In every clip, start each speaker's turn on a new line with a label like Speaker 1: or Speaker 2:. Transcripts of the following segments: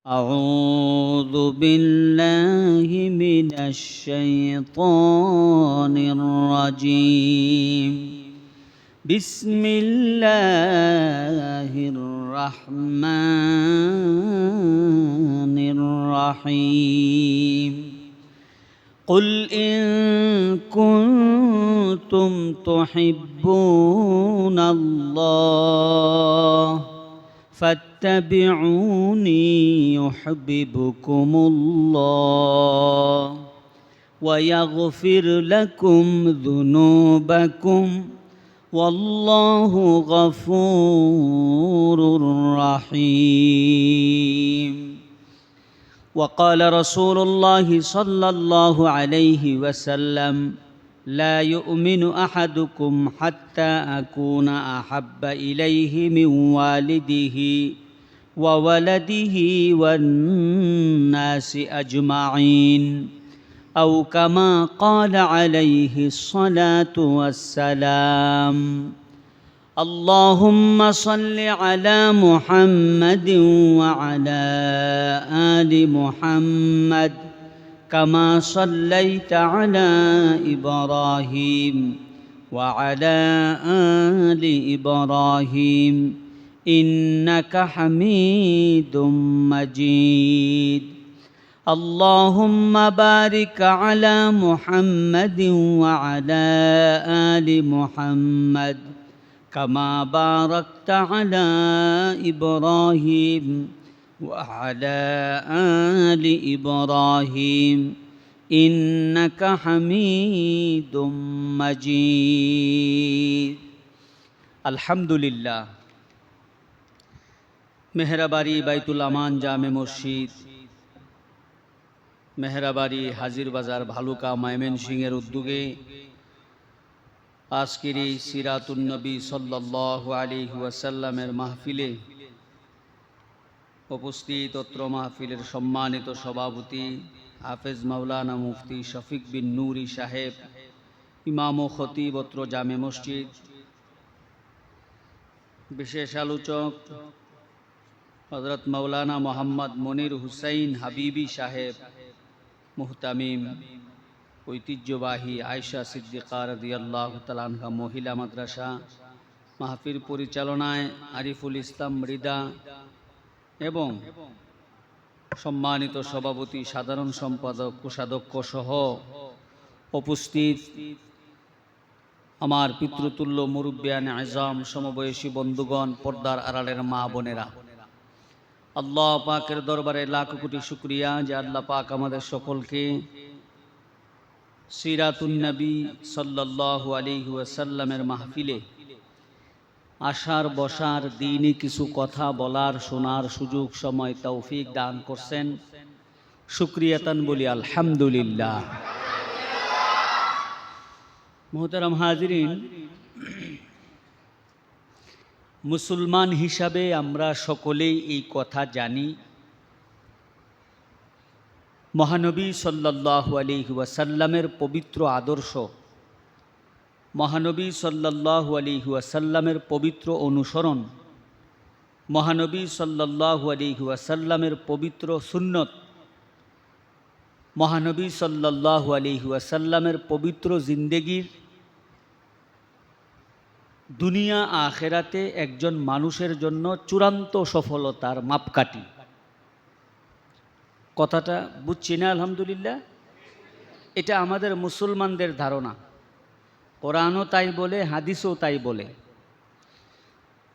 Speaker 1: أعوذ بالله من الشيطان الرجيم. بسم الله الرحمن الرحيم. قل إن كنتم تحبون الله فاتبعوني يحببكم الله ويغفر لكم ذنوبكم والله غفور رحيم. وقال رسول الله صلى الله عليه وسلم: لا يؤمن أحدكم حتى أكون أحب إليه من والده وولده والناس أجمعين، أو كما قال عليه الصلاة والسلام. اللهم صل على محمد وعلى آل محمد كما صليت على إبراهيم وعلى آل إبراهيم إنك حميد مجيد. اللهم بارك على محمد وعلى آل محمد كما باركت على إبراهيم وعلى آل إبراهيم إنك حميد مجيد. الحمد لله. মেহরাবাড়ি বাইতুল আমান জামে মসজিদ, মেহরাবাড়ি হাজির বাজার ভালুকা ময়মনসিংহের উদ্যোগে আজকের এই সিরাতুন নবী সাল্লাল্লাহু আলাইহি ওয়াসাল্লামের মাহফিলে উপস্থিত অত্র মাহফিলের সম্মানিত সভাপতি হাফেজ মাওলানা মুফতি শফিক বিন নুরি সাহেব, ইমাম ও খতিব অত্র জামে মসজিদ, বিশেষ আলোচক হযরত মাওলানা মোহাম্মদ মনির হুসাইন হাবিবি সাহেব, মুহতামিম ঐতিহ্যবাহী আয়েশা সিদ্দিকা রাদিয়াল্লাহু তাআলা আনহা মহিলা মাদ্রাসা, মাহফিল পরিচালনায় আরিফুল ইসলাম মৃদা এবং সম্মানিত সভাপতি, সাধারণ সম্পাদক, কোষাধ্যক্ষ সহ উপস্থিত আমার পিতৃতুল্য মুরব্বিয়ান আজম, সমবয়সী বন্ধুগণ, পর্দার আড়ালের মা বোনেরা, আল্লাহ পাকের দরবারে লাখ কোটি শুকরিয়া যে আল্লাহ পাক আমাদের সকলকে সিরাতুন নবী সাল্লাল্লাহু আলাইহি ওয়াসাল্লামের মাহফিলে আসার বসার, দিনই কিছু কথা বলার শোনার সুযোগ সময় তৌফিক দান করছেন। শুকরিয়াতান বলি আলহামদুলিল্লাহ। মুহতারাম হাজিরিন, মুসলমান হিসাবে আমরা সকলেই এই কথা জানি, মহানবী সাল্লাল্লাহু আলাইহি ওয়াসাল্লামের পবিত্র আদর্শ, মহানবী সাল্লাল্লাহু আলাইহি ওয়াসাল্লামের পবিত্র অনুসরণ, মহানবী সাল্লাল্লাহু আলাইহি ওয়াসাল্লামের পবিত্র সুন্নত, মহানবী সাল্লাল্লাহু আলাইহি ওয়াসাল্লামের পবিত্র জিন্দেগির দুনিয়া আখেরাতে একজন মানুষের জন্য চূড়ান্ত সফলতার মাপকাঠি। কথাটা বুঝছি না? আলহামদুলিল্লাহ। এটা আমাদের মুসলমানদের ধারণা, কোরআনও তাই বলে, হাদিসও তাই বলে।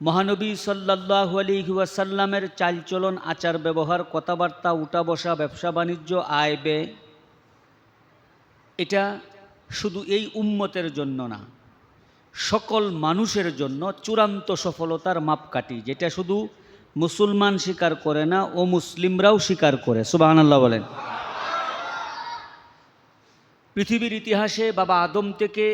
Speaker 1: মহানবী সাল্লাল্লাহু আলাইহি ওয়াসাল্লামের চালচলন, আচার ব্যবহার, কথাবার্তা, উঠা বসা, ব্যবসা বাণিজ্য, আয় ব্যয়, এটা শুধু এই উম্মতের জন্য না, সকল মানুষের জন্য চূড়ান্ত সফলতার মাপকাঠি, যেটা শুধু মুসলমান স্বীকার করে না, ও মুসলিমরাও স্বীকার করে। সুবহানাল্লাহ বলেন। পৃথিবীর ইতিহাসে বাবা আদম থেকে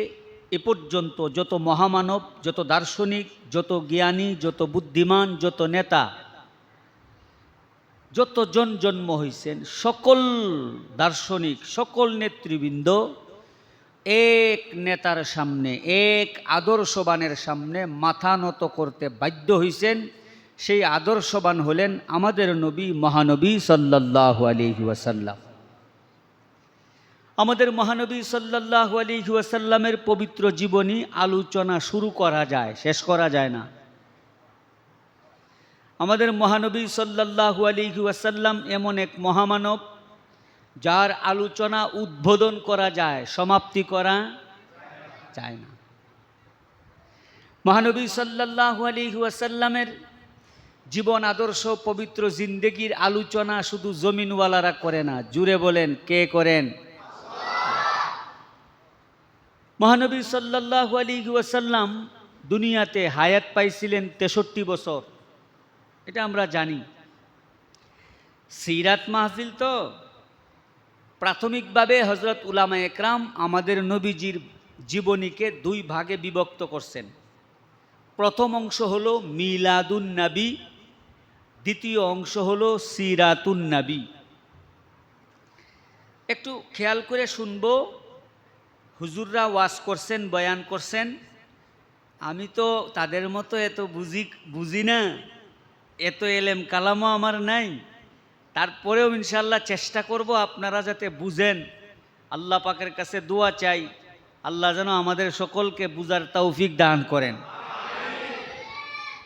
Speaker 1: এ পর্যন্ত যত মহামানব, যত দার্শনিক, যত জ্ঞানী, যত বুদ্ধিমান, যত নেতা, যতজন জন্ম হয়েছেন, সকল দার্শনিক, সকল নেতৃবৃন্দ এক নেতার সামনে, এক আদর্শবানের সামনে মাথা নত করতে বাধ্য হয়েছেন। সেই আদর্শবান হলেন আমাদের নবী মহানবী সাল্লাল্লাহু আলাইহি ওয়াসাল্লাম। আমাদের মহানবী সাল্লাল্লাহু আলাইহি ওয়াসাল্লামের পবিত্র জীবনী আলোচনা শুরু করা যায়, শেষ করা যায় না। আমাদের মহানবী সাল্লাল্লাহু আলাইহি ওয়াসাল্লাম এমন এক মহামানব যার আলোচনা উদ্বোধন করা যায়, সমাপ্তি করা যায় না। মহানবী সাল্লাল্লাহু আলাইহি ওয়াসাল্লামের জীবন আদর্শ পবিত্র জিন্দেগির আলোচনা শুধু জমিনওয়ালারা করে না, জুড়ে বলেন কে করেন? মহানবী সাল্লাল্লাহু আলাইহি ওয়াসাল্লাম দুনিয়াতে হায়াত পাইছিলেন 63 বছর, এটা আমরা জানি। সিরাত মাহফিল তো প্রাথমিকভাবে হযরত উলামা একরাম আমাদের নবীজির জীবনীকে দুই ভাগে বিভক্ত করছেন। প্রথম অংশ হলো মিলাদুন নবী, দ্বিতীয় অংশ হলো সিরাতুন নবী। একটু খেয়াল করে শুনবো, হুজুররা ওয়াজ করছেন, বয়ান করছেন, আমি তো তাদের মতো এত বুঝি না, এত এলেম কালামও আমার নাই, তারপরেও ইনশাআল্লাহ চেষ্টা করব আপনারা যাতে বুঝেন। আল্লাহ পাকের কাছে দোয়া চাই, আল্লাহ যেন আমাদের সকলকে বুঝার তৌফিক দান করেন।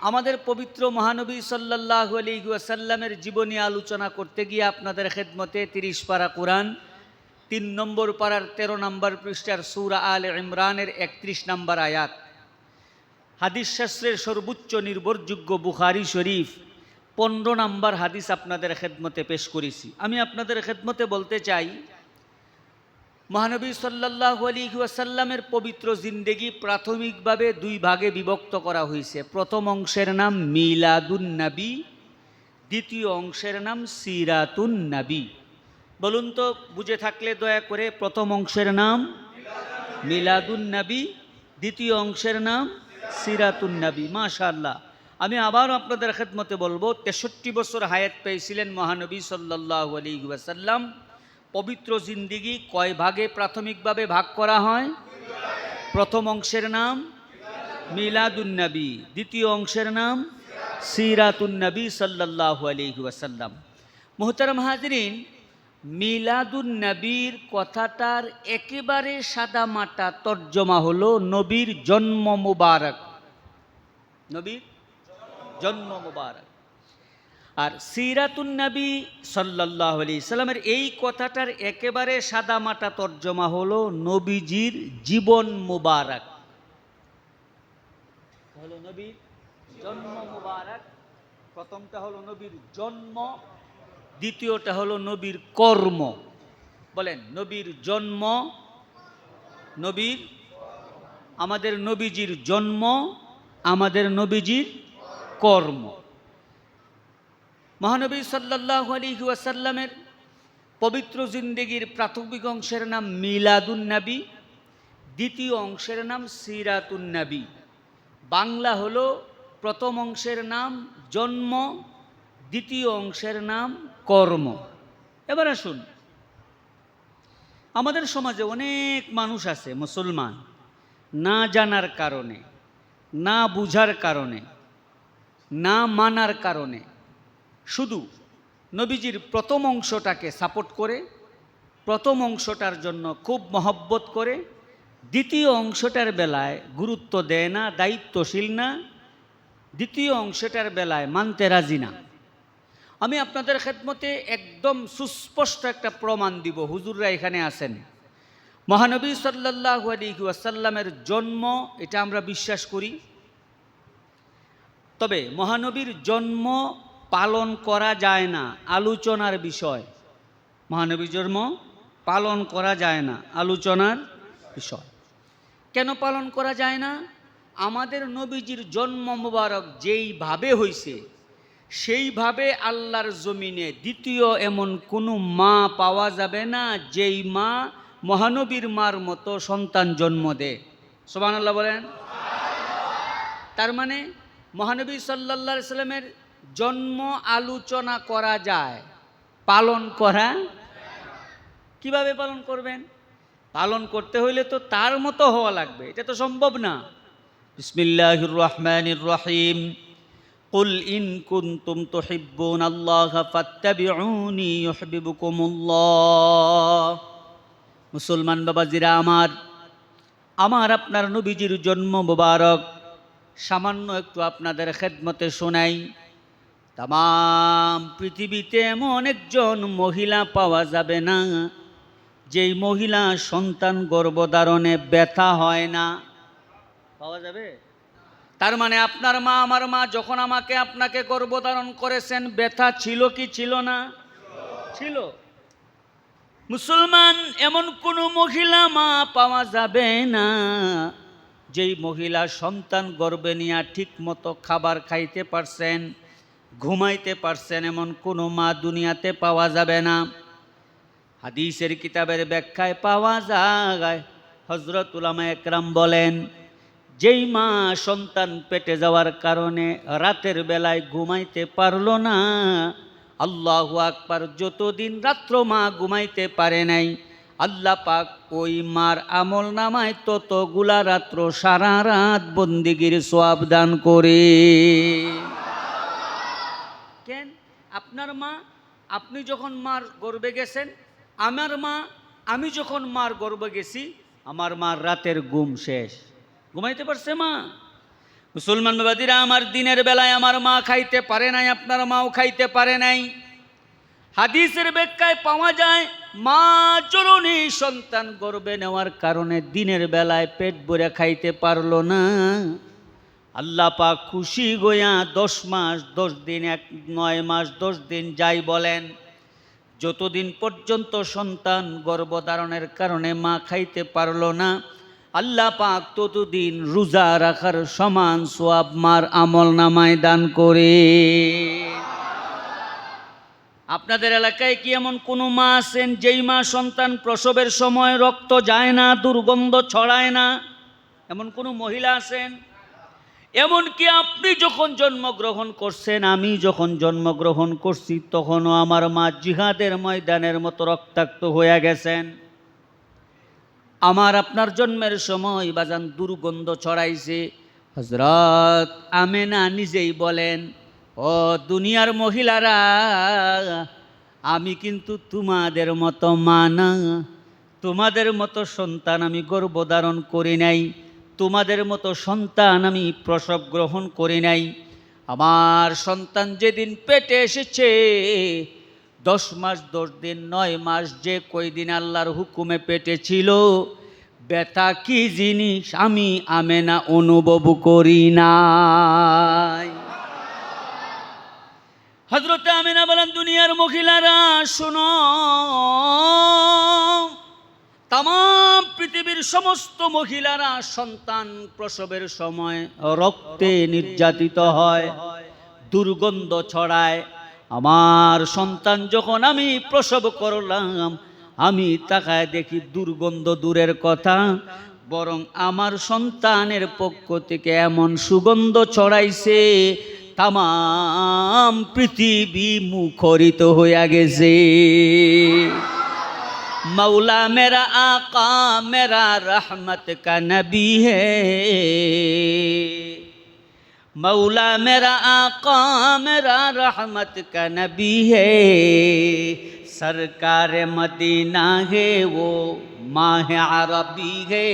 Speaker 1: আমাদের পবিত্র মহানবী সাল্লাল্লাহু আলাইহি ওয়াসাল্লামের জীবনী আলোচনা করতে গিয়ে আপনাদের খেদমতে 30 পারা কোরআন, 3 নম্বর পারার 13 নম্বর পৃষ্ঠার সূরা আলে ইমরানের 31 নম্বর আয়াত, হাদিস শাস্ত্রের সর্বোচ্চ নির্ভরযোগ্য বুখারী শরীফ 15 নম্বর হাদিস আপনাদের খেদমতে পেশ করেছি। আমি আপনাদের খেদমতে বলতে চাই, মহানবী সাল্লাল্লাহু আলাইহি ওয়াসাল্লামের পবিত্র জিন্দেগি প্রাথমিকভাবে দুই ভাগে বিভক্ত করা হয়েছে। প্রথম অংশের নাম মিলাদুন নবী, দ্বিতীয় অংশের নাম সিরাতুন নবী। বলুন তো বুঝে থাকলে দয়া করে, প্রথম অংশের নাম মিলাদুন নবী, দ্বিতীয় অংশের নাম সিরাতুন নবী। মাশাআল্লাহ। আমি আবার আপনাদের খেদমতে বলবো, 63 বছর হায়াত পেয়েছিলেন মহানবী সাল্লাল্লাহু আলাইহি ওয়াসাল্লাম। পবিত্র জিন্দেগি কয় ভাগে প্রাথমিকভাবে ভাগ করা হয়? প্রথম অংশের নাম মিলাদুন নবী, দ্বিতীয় অংশের নাম সিরাতুন নবী সাল্লাল্লাহু আলাইহি ওয়াসাল্লাম। মুহতারাম হাজিরিন, মিলাদুন নবীর কথাটার একেবারে সাদামাটা তর্জমা হলো নবীর জন্ম মুবারক, নবীর জন্ম মুবারক। আর সিরাতুন নবী সাল্লাল্লাহু আলাইহি সাল্লামের এই কথাটার একেবারে সাদামাটা তর্জমা হলো নবীজির জীবন মুবারক, হলো নবীর জন্ম মুবারক। প্রথমটা হলো নবীর জন্ম, দ্বিতীয়টা হলো নবীর কর্ম। বলেন নবীর জন্ম, নবীর, আমাদের নবীজির জন্ম, আমাদের নবীজির কর্ম। মহানবী সাল্লাল্লাহু আলাইহি ওয়াসাল্লামের পবিত্র জিন্দেগির প্রাথমিক অংশের নাম মিলাদুন নবী, দ্বিতীয় অংশের নাম সিরাতুন নবী। বাংলা হলো প্রথম অংশের নাম জন্ম, দ্বিতীয় অংশের নাম কর্ম। এবার আসুন, আমাদের সমাজে অনেক মানুষ আছে মুসলমান, না জানার কারণে, না বুঝার কারণে, না মানার কারণে শুধু নবীজির প্রথম অংশটাকে সাপোর্ট করে, প্রথম অংশটার জন্য খুব মহব্বত করে, দ্বিতীয় অংশটার বেলায় গুরুত্ব দেয় না, দায়িত্বশীল না, দ্বিতীয় অংশটার বেলায় মানতে রাজি না। আমি আপনাদের খেদমতে একদম সুস্পষ্ট একটা প্রমাণ দিব, হুজুররা এখানে আছেন। মহানবী সাল্লাল্লাহু আলাইহি ওয়াসাল্লামের জন্ম, এটা আমরা বিশ্বাস করি, তবে মহানবীর জন্ম পালন করা যায় না, আলোচনার বিষয়। মহানবীর জন্ম পালন করা যায় না, আলোচনার বিষয়। কেন পালন করা যায় না? আমাদের নবীজির জন্ম মুবারক যেইভাবে হয়েছে, সেইভাবে আল্লাহর জমিনে দ্বিতীয় এমন কোনো মা পাওয়া যাবে না যেই মা মহানবীর মার মতো সন্তান জন্ম দেয়। সুবহানাল্লাহ বলেন। তার মানে মহানবী সাল্লাল্লাহু আলাইহি সাল্লামের জন্ম আলোচনা করা যায়, পালন করা কিভাবে পালন করবেন? পালন করতে হইলে তো তার মতো হওয়া লাগবে, এটা তো সম্ভব না। বিসমিল্লাহির রহমানির রহিম। কুল ইন কুনতুম তুহিব্বুনাল্লাহা ফাত্তাবিউনি ইউহিব্বুকুমুল্লাহ। মুসলমান বাবাজিরা আমার আপনার নবীজির জন্ম মোবারক সামান্য একটু আপনাদের খেদমতে শোনাই। তাম পৃথিবীতে এমন একজন মহিলা পাওয়া যাবে না যেই মহিলা সন্তান গর্ভধারণে ব্যথা হয় না। পাওয়া যাবে? তার মানে আপনার মা আমার মা যখন আমাকে আপনাকে গর্ভধারণ করেছেন ব্যথা ছিল কি ছিল না? ছিল। মুসলমান এমন কোনো মহিলা মা পাওয়া যাবে না যেই মহিলা সন্তান গর্ভে নিয়ে ঠিক মতো খাবার খাইতে পারছেন, ঘুমাইতে পারছেন, এমন কোনো মা দুনিয়াতে পাওয়া যাবে না। হাদিসের কিতাবের ব্যাখ্যায় পাওয়া যায়, হযরত উলামা একরাম বলেন, যেই মা সন্তান পেটে যাওয়ার কারণে রাতের বেলায় ঘুমাইতে পারলো না, আল্লাহু আকবার, যতদিন রাত্র মা ঘুমাইতে পারে নাই আল্লাহ পাক ওই মার আমল নামায় ততগুলা রাত্র সারা রাত বন্দিগির সওয়াব দান করে। কেন? আপনার মা, আপনি যখন মার গর্ভে গেছেন, আমার মা, আমি যখন মার গর্ভে গেছি, আমার মার রাতের ঘুম শেষ, ঘুমাইতে পারছে মা। মুসলমান বাবাজিরা আমার, দিনের বেলায় আমার মা খাইতে পারে নাই, আপনার মাও খাইতে পারে নাই। হাদিসের ব্যাখ্যায় পাওয়া যায়, মা জননী সন্তান গর্ভে নেওয়ার কারণে দিনের বেলায় পেট ভরে খাইতে পারলো না। আল্লাহ পাক খুশি গয়া 10 মাস 10 দিন 9 মাস 10 দিন যাই বলেন, যতদিন পর্যন্ত সন্তান গর্ভধারণের কারণে মা খাইতে পারলো না, আল্লাহ পাক ততদিন রোজা রাখার সমান সওয়াব মার আমল নামায় দান করে। আপনাদের এলাকায় কি এমন কোনো মা আছেন যেই মা সন্তান প্রসবের সময় রক্ত যায় না, দুর্গন্ধ ছড়ায় না? এমন কোনো মহিলা আছেন? এমনকি আপনি যখন জন্মগ্রহণ করছেন, আমি যখন জন্মগ্রহণ করছি, তখনও আমার মা জিহাদের ময়দানের মতো রক্তাক্ত হয়ে গেছেন। আমার আপনার জন্মের সময় বাজান দুর্গন্ধ ছড়াইছে। হযরত আমেনা নিজেই বলেন, ও দুনিয়ার মহিলারা, আমি কিন্তু তোমাদের মতো মা না, তোমাদের মতো সন্তান আমি গর্ভধারণ করি নাই, তোমাদের মতো সন্তান আমি প্রসব গ্রহণ করি নাই। আমার সন্তান যেদিন পেটে এসেছে, 10 মাস 10 দিন 9 মাস যে কয়দিন আল্লাহর হুকুমে পেটে ছিল, ব্যথা কি জিনিস আমি আমেনা অনুভব করি নাই। হযরত আমেনা বলেন, দুনিয়ার মহিলারা শোনো, তাম পৃথিবীর সমস্ত মহিলারা সন্তান প্রসবের সময় রক্তে নির্যাতিত হয়, দুর্গন্ধ ছড়ায়। আমার সন্তান যখন আমি প্রসব করলাম, আমি তাকায় দেখি দুর্গন্ধ দূরের কথা, বরং আমার সন্তানের পক্ষ থেকে এমন সুগন্ধ ছড়াইছে, তাম পৃথিবী মুখরিত হইয়া গেছে। मौला मेरा आका मेरा रहमत का नबी है, मौला मेरा आका मेरा रहमत का नबी है, सरकार मदीना है वो माह अरबी है,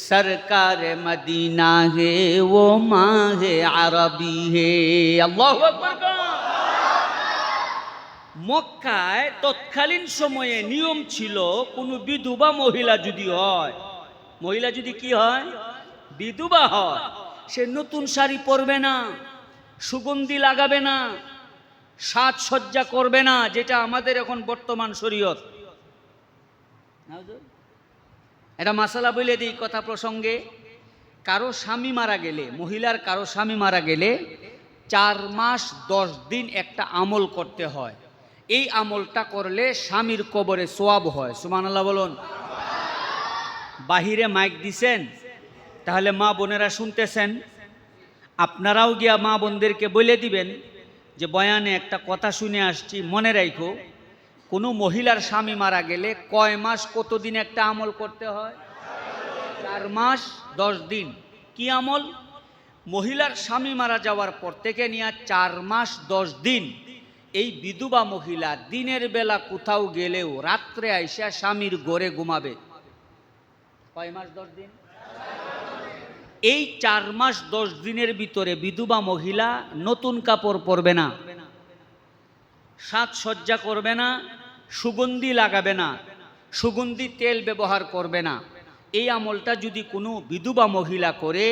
Speaker 1: सरकार मदीना है वो माह अरबी है। अल्लाहु अकबर। মক্কায় তৎকালীন সময়ে নিয়ম ছিল, কোনো বিধবা মহিলা যদি হয়, মহিলা যদি কি হয়, বিধবা হয়, সে নতুন শাড়ি পরবে না, সুগন্ধি লাগাবে না, সাজসজ্জা করবে না, যেটা আমাদের এখন বর্তমান শরীয়ত। এটা মাসালা বলে দিই কথা প্রসঙ্গে, কারো স্বামী মারা গেলে, মহিলার কারো স্বামী মারা গেলে 4 মাস 10 দিন একটা আমল করতে হয়। এই আমলটা করলে স্বামীর কবরে সওয়াব হয়। সুবহানাল্লাহ বলুন। বাহিরে মাইক দিছেন, তাহলে মা বোনেরা শুনতেছেন, আপনারাও গিয়া মা বোনদেরকে বলে দিবেন যে বয়ানে একটা কথা শুনে আসছি, মনে রাখো, কোনো মহিলার স্বামী মারা গেলে কয় মাস কতদিন একটা আমল করতে হয়? 4 মাস 10 দিন। কি আমল? মহিলার স্বামী মারা যাওয়ার পর থেকে নিয়ে 4 মাস 10 দিন এই বিধবা মহিলা দিনের বেলা কোথাও গেলেও রাত্রে আইসা স্বামীর ঘরে ঘুমাবে। কয় মাস 10 দিন? এই 4 মাস 10 দিনের ভিতরে বিধবা মহিলা নতুন কাপড় পরবে না, সাজসজ্জা করবে না, সুগন্ধি লাগাবে না, সুগন্ধি তেল ব্যবহার করবে না। এই আমলটা যদি কোনো বিধবা মহিলা করে,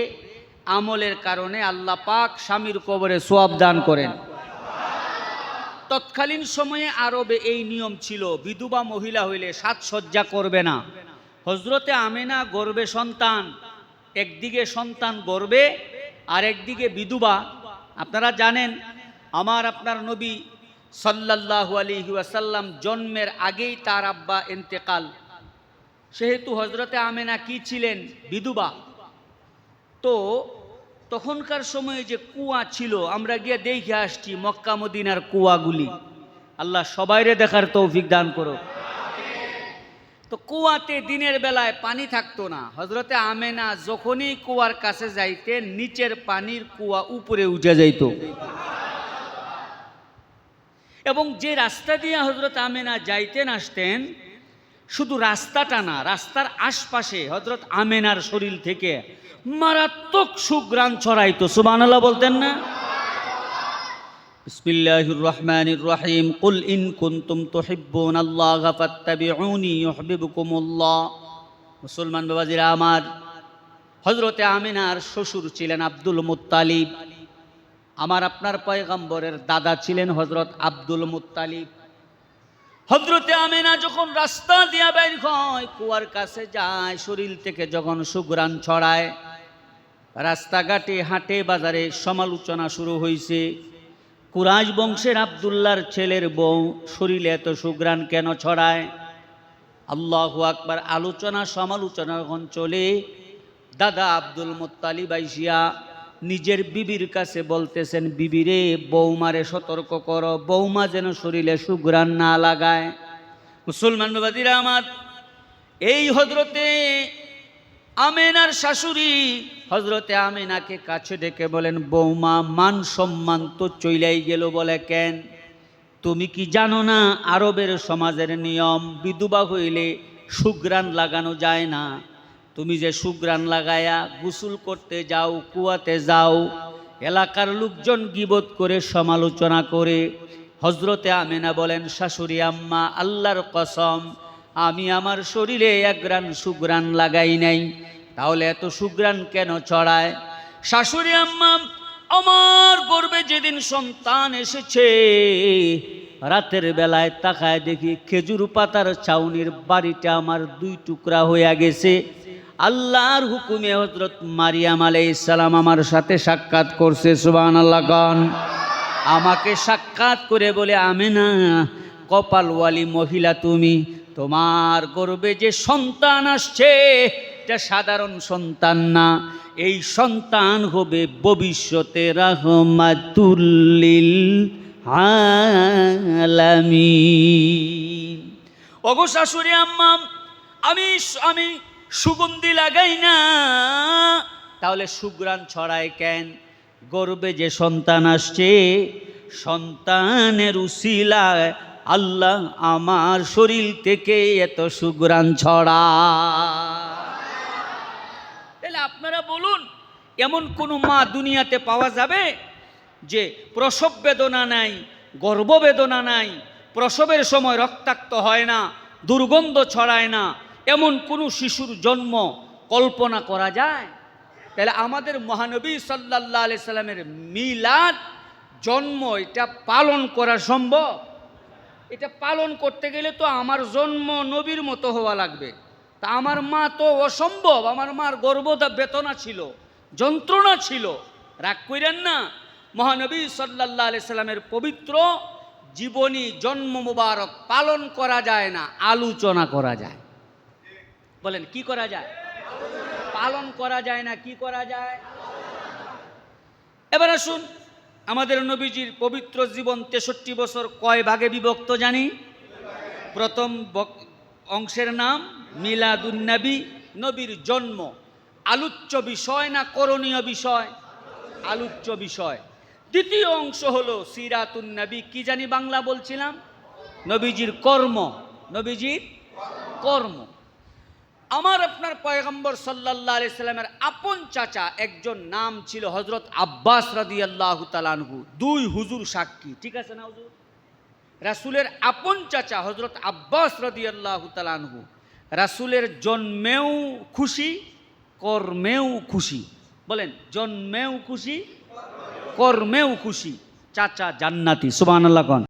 Speaker 1: আমলের কারণে আল্লাহ পাক স্বামীর কবরে সওয়াব দান করেন। তৎকালীন সময়ে আরবে এই নিয়ম ছিল, বিধবা মহিলা হইলে সাজসজ্জা করবে না। হযরতে আমেনা গর্ভে সন্তান, একদিকে সন্তান গর্ভে আর একদিকে বিধবা। আপনারা জানেন আমার আপনার নবী সাল্লাল্লাহু আলাইহি ওয়াসাল্লাম জন্মের আগেই তার আব্বা ইন্তেকাল, সেহেতু হযরতে আমেনা কি ছিলেন? বিধবা। তো তখনকার সময়ে যে কুয়া ছিল, আমরা গিয়ে দেখে আসছি মক্কা মদিনার কুয়াগুলি। আল্লাহ সবাইরে দেখার তৌফিক দান করো। তো কুয়াতে দিনের বেলায় পানি থাকতো না। হযরতে আমেনা যখনই কুয়ার কাছে যাইতেন, নিচের পানির কুয়া উপরে উঠে যাইত। এবং যে রাস্তা দিয়ে হযরত আমেনা যাইতেন আসতেন, শুধু রাস্তাটা না, রাস্তার আশপাশে হযরত আমেনার শরীর থেকে মারাত্মক সুঘ্রাণ ছড়াইতো। সুবহানাল্লাহ বলতেন না? বিসমিল্লাহির রহমানির রহিম। কুল ইন কুনতুম তুহিব্বুনাল্লাহ ফাত্তাবিউনি ইউহিব্বুকুমুল্লাহ। মুসলমান বাবাজিরা আমার, হযরতে আমিনার শ্বশুর ছিলেন আব্দুল মুত্তালিব। আমার আপনার পয়গম্বরের দাদা ছিলেন হযরত আব্দুল মুত্তালিব। হযরতে আমিনা যখন রাস্তা দিয়া বের হয়, কুয়ার কাছে যায়, শরীর থেকে যখন সুঘ্রাণ ছড়ায়, রাস্তাঘাটে হাটে বাজারে সমালোচনা শুরু হয়েছে। কুরাইশ বংশের আব্দুল্লাহর ছেলের বউ, শরীরে এত সুঘ্রাণ কেন ছড়ায়? আল্লাহু আকবার। আলোচনা সমালোচনা যখন চলে, দাদা আব্দুল মুত্তালিব আইসিয়া নিজের বিবির কাছে বলতেছেন, বিবিরে, বৌমারে সতর্ক করো, বৌমা যেন শরীরে সুঘ্রাণ না লাগায়। মুসলমান বাবাজিরা আমার, এই হযরতে আমেনার শাশুড়ি হযরতে আমেনাকে কাছে ডেকে বলেন, বৌমা, মান সম্মান তো চইলাই গেল। বলে, কেন? তুমি কি জানো না আরবের সমাজের নিয়ম, বিধবা হইলে সুঘ্রাণ লাগানো যায় না। তুমি যে সুঘ্রাণ লাগায়া গোসল করতে যাও, কুয়াতে যাও, এলাকার লোকজন গীবত করে সমালোচনা করে। হযরতে আমেনা বলেন, শাশুড়ি আম্মা, আল্লাহর কসম, আমি আমার শরীরে এক গ্রান সুঘ্রাণ লাগাই নাই, তাহলে এত সুঘ্রাণ কেন ছড়ায়? শাশুড়ি আম্মা, আমার গর্ভে যেদিন সন্তান এসেছে, রাতের বেলায় তাকায় দেখি খেজুর পাতার ছাউনির বাড়িটা আমার 2 টুকরা হইয়া গেছে। আল্লাহর হুকুমে হযরত মারিয়াম আলাইহিস সালাম আমার সাথে সাক্ষাৎ করছে। সুবহানাল্লাহ গান। আমাকে সাক্ষাৎ করে বলে, আমেনা, কপালওয়ালি মহিলা তুমি, তোমার গর্ভে যে সন্তান আসছে এটা সাধারণ সন্তান না, এই সন্তান হবে ভবিষ্যতে রাহমাতুল লিল আলামিন। ওগো শাশুড়ি আম্মা, আমি সুগন্ধি লাগাই না, তাহলে সুঘ্রাণ ছড়ায় কেন? গর্ভে যে সন্তান আসছে, সন্তানের উসিলায় আল্লাহ আমার শরীর থেকে এত সুঘ্রাণ ছড়ায়। তাহলে আপনারা বলুন, এমন কোন মা দুনিয়াতে পাওয়া যাবে যে প্রসব বেদনা নাই, গর্ভ বেদনা নাই, প্রসবের সময় রক্তাক্ত হয় না, দুর্গন্ধ ছড়ায় না, এমন কোন শিশুর জন্ম কল্পনা করা যায়? তাহলে আমাদের মহানবী সাল্লাল্লাহু আলাইহি সাল্লামের মিলাদ, জন্ম, এটা পালন করা সম্ভব? এটা পালন করতে গেলে তো আমার জন্ম নবীর মতো হওয়া লাগবে। তা আমার মা তো অসম্ভব, আমার মার গর্ভতা বেদনা ছিল, যন্ত্রণা ছিল। রাগ কইরেন না, মহানবী সাল্লাল্লাহু আলাইহি সাল্লামের পবিত্র জীবনী, জন্ম মুবারক পালন করা যায় না, আলোচনা করা যায়। বলেন, কি করা যায়? পালন করা যায় না, কি করা যায়? এবার আসুন, আমাদের নবীজির পবিত্র জীবন 63 বছর কয় ভাগে বিভক্ত জানি? প্রথম অংশের নাম মিলাদুন নবী, নবীর জন্ম। আলোচ্য বিষয় না করণীয় বিষয়? আলোচ্য বিষয়। দ্বিতীয় অংশ হলো সিরাতুন নবী। কি জানি বাংলা বলছিলাম? নবীজির কর্ম। নবীজির কর্ম। আমার আপনার পয়গম্বর সাল্লাল্লাহু আলাইহি সাল্লামের আপন চাচা একজন নাম ছিল হযরত আব্বাস রাদিয়াল্লাহু তাআলা আনহু। দুই হুজুর সাক্ষী, ঠিক আছে না হুজুর? রাসূলের আপন চাচা হযরত আব্বাস রাদিয়াল্লাহু তাআলা আনহু রাসূলের জন্মেও খুশি, কর্মেও খুশি। বলেন, জন্মেও খুশি, কর্মেও খুশি। চাচা জান্নাতি, সুবহানাল্লাহ।